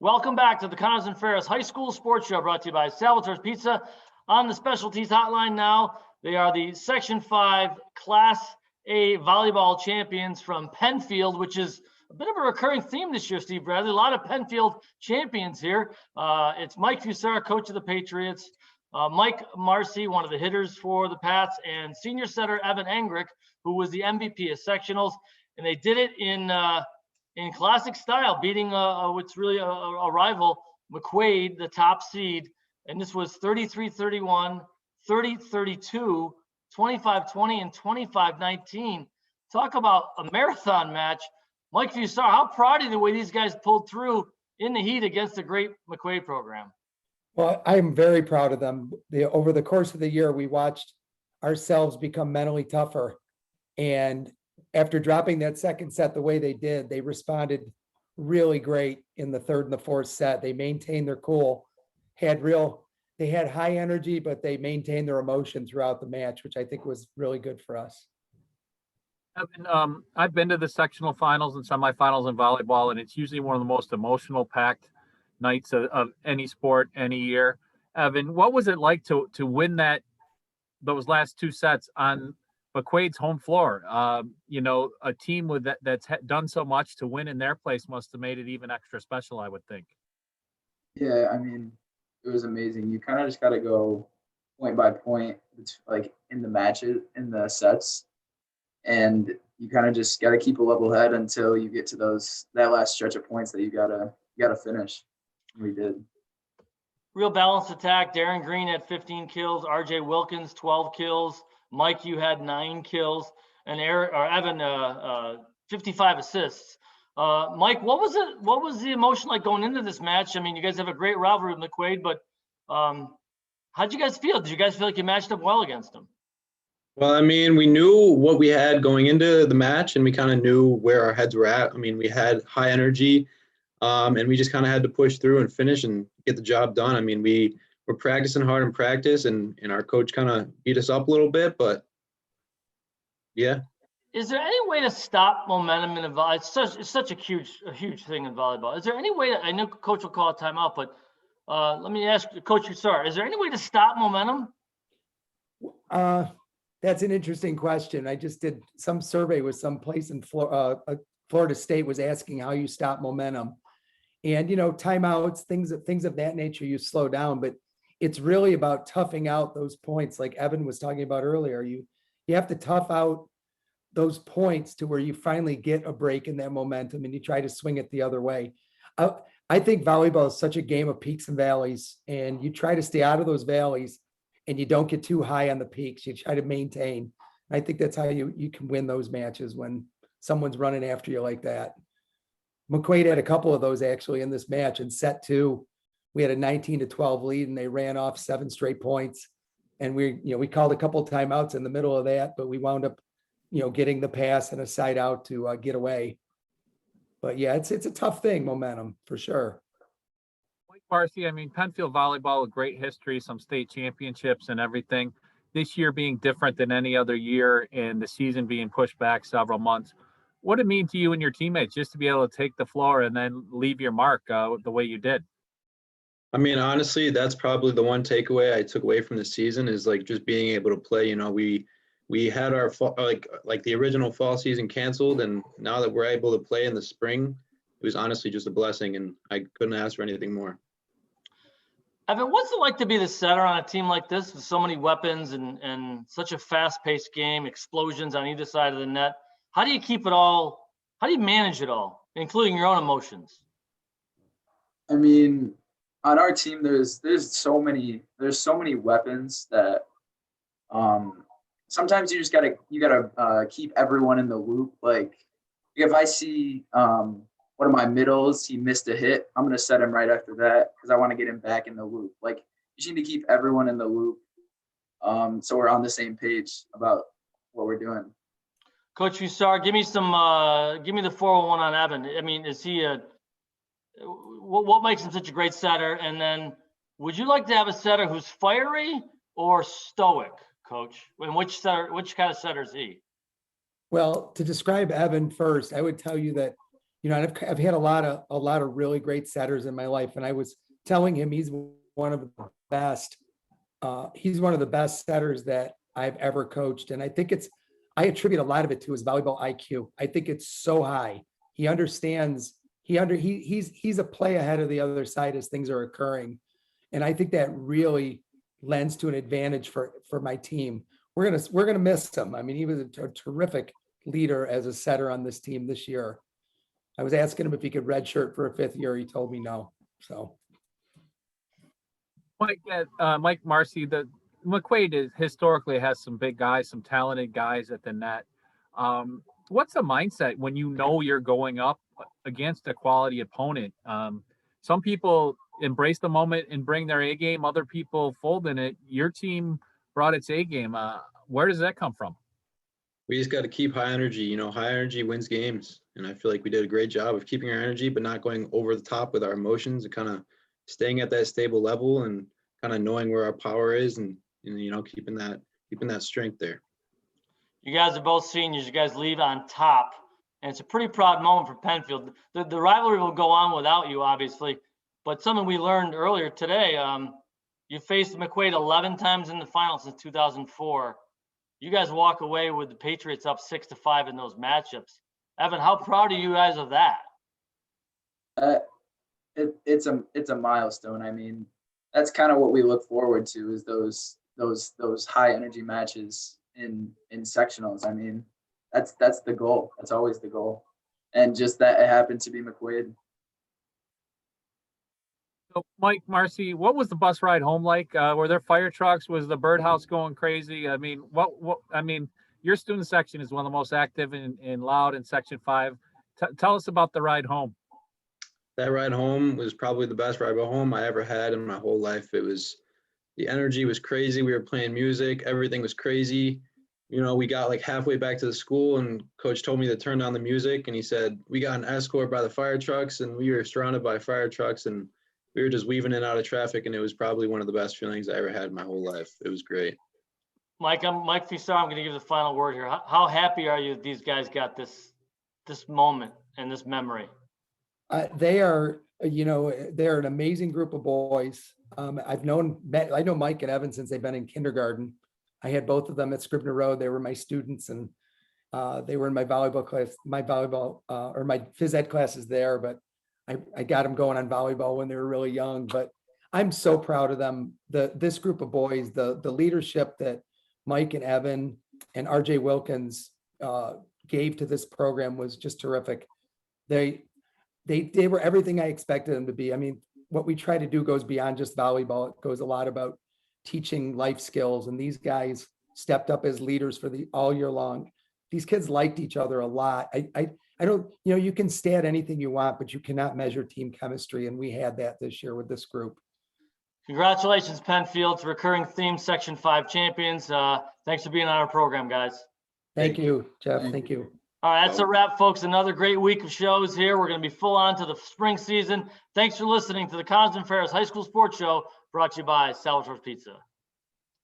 Welcome back to the Connors and Ferris High School Sports Show, brought to you by Salvatore's Pizza. On the specialties hotline now, they are the Section 5 Class A volleyball champions from Penfield, which is a bit of a recurring theme this year, Steve Bradley. A lot of Penfield champions here. It's Mike Fusare, coach of the Patriots, Mike Marcy, one of the hitters for the Pats, and senior setter Evan Ingerick, who was the MVP of sectionals. And they did it in classic style, beating what's really a rival, McQuaid, the top seed. And this was 33-31, 30-32, 25-20, and 25-19. Talk about a marathon match. Mike Fusare, how proud of the way these guys pulled through in the heat against the great McQuaid program? Well, I'm very proud of them. Over the course of the year, we watched ourselves become mentally tougher. And after dropping that second set the way they did, they responded really great in the third and the fourth set. They maintained their cool, they had high energy, but they maintained their emotion throughout the match, which I think was really good for us. I've been to the sectional finals and semifinals in volleyball, and it's usually one of the most emotional packed nights of any sport, any year. Evan, what was it like to win those last two sets on McQuaid's home floor? A team with that's done so much, to win in their place must have made it even extra special, I would think. Yeah, I mean, it was amazing. You kind of just got to go point by point. It's like in the matches, in the sets, and you kind of just got to keep a level head until you get to that last stretch of points that you gotta finish. We did. Real balanced attack. Darren Green had 15 kills. RJ Wilkins 12 kills. Mike, you had 9 kills, and Evan 55 assists. Mike, what was the emotion like going into this match? I mean, you guys have a great rivalry with McQuaid, but how'd you guys feel? Did you guys feel like you matched up well against them? Well, I mean, we knew what we had going into the match, and we kind of knew where our heads were at. I mean, we had high energy, and we just kind of had to push through and finish and get the job done. I mean, we were practicing hard in practice, and our coach kind of beat us up a little bit, but yeah. Is there any way to stop momentum in volleyball? It's such a huge thing in volleyball. Is there any way I know coach will call a timeout, but let me ask Coach Fusare, is there any way to stop momentum? That's an interesting question. I just did some survey with some place in Florida State was asking how you stop momentum. And, timeouts, things of that nature, you slow down, but it's really about toughing out those points. Like Evan was talking about earlier, you have to tough out those points to where you finally get a break in that momentum and you try to swing it the other way. I think volleyball is such a game of peaks and valleys, and you try to stay out of those valleys and you don't get too high on the peaks. You try to maintain. I think that's how you can win those matches when someone's running after you like that. McQuaid had a couple of those actually in this match. In set 2, we had a 19-12 lead and they ran off 7 straight points. And we called a couple of timeouts in the middle of that, but we wound up, getting the pass and a side out to get away. But yeah, it's a tough thing, momentum for sure. Marcy, I mean, Penfield volleyball, a great history, some state championships and everything. This year being different than any other year and the season being pushed back several months. What did it mean to you and your teammates just to be able to take the floor and then leave your mark the way you did? I mean, honestly, that's probably the one takeaway I took away from the season is like just being able to play. We had our like the original fall season canceled, and now that we're able to play in the spring, it was honestly just a blessing, and I couldn't ask for anything more. Evan, what's it like to be the setter on a team like this with so many weapons and such a fast-paced game, explosions on either side of the net? How do you keep it all? How do you manage it all, including your own emotions? I mean, on our team, there's so many weapons that sometimes you just gotta keep everyone in the loop. Like if I see one of my middles, he missed a hit, I'm gonna set him right after that because I want to get him back in the loop. Like you just need to keep everyone in the loop, so we're on the same page about what we're doing. Coach Fusare, give me the 401 on Evan. I mean, is he what makes him such a great setter? And then would you like to have a setter who's fiery or stoic, Coach? And which kind of setter is he? Well, to describe Evan first, I would tell you that you know, and I've had a lot of really great setters in my life. And I was telling him he's one of the best. He's one of the best setters that I've ever coached. And I think I attribute a lot of it to his volleyball IQ. I think it's so high. He understands, he's a play ahead of the other side as things are occurring. And I think that really lends to an advantage for my team. We're gonna miss him. I mean, he was a terrific leader as a setter on this team this year. I was asking him if he could redshirt for a 5th year. He told me no. So, Mike Marcy, the McQuaid historically has some big guys, some talented guys at the net. What's the mindset when you know you're going up against a quality opponent? Some people embrace the moment and bring their A game. Other people fold in it. Your team brought its A game. Where does that come from? We just got to keep high energy. You know, high energy wins games. And I feel like we did a great job of keeping our energy, but not going over the top with our emotions, and kind of staying at that stable level and kind of knowing where our power is, and you know, keeping that strength there. You guys are both seniors. You guys leave on top, and it's a pretty proud moment for Penfield. The rivalry will go on without you, obviously, but something we learned earlier today, you faced McQuaid 11 times in the final since 2004. You guys walk away with the Patriots up 6-5 in those matchups. Evan, how proud are you guys of that? It's a milestone. I mean, that's kind of what we look forward to, is those high energy matches in sectionals. I mean, that's the goal. That's always the goal. And just that it happened to be McQuaid. So, Mike, Marcy, what was the bus ride home like? Were there fire trucks? Was the birdhouse going crazy? I mean, your student section is one of the most active and loud in Section 5. Tell us about the ride home. That ride home was probably the best ride home I ever had in my whole life. The energy was crazy. We were playing music. Everything was crazy. You know, we got like halfway back to the school and coach told me to turn down the music, and he said, we got an escort by the fire trucks, and we were surrounded by fire trucks, and we were just weaving in and out of traffic. And it was probably one of the best feelings I ever had in my whole life. It was great. Mike, I'm Mike Fusare. I'm going to give the final word here. How happy are you that these guys got this moment and this memory? they are an amazing group of boys. I know Mike and Evan since they've been in kindergarten. I had both of them at Scribner Road. They were my students, and they were in my volleyball class, my phys ed classes there, but I got them going on volleyball when they were really young. But I'm so proud of them. This group of boys, the leadership that Mike and Evan and RJ Wilkins gave to this program was just terrific. They were everything I expected them to be. I mean, what we try to do goes beyond just volleyball. It goes a lot about teaching life skills, and these guys stepped up as leaders for all year long. These kids liked each other a lot. I don't, you can stat anything you want, but you cannot measure team chemistry, and we had that this year with this group. Congratulations, Penfield, recurring theme Section 5 champions. Thanks for being on our program, guys. Thank you, Jeff. Thank you. All right, that's a wrap, folks. Another great week of shows here. We're going to be full on to the spring season. Thanks for listening to the Ferris High School Sports Show, brought to you by Salvatore's Pizza.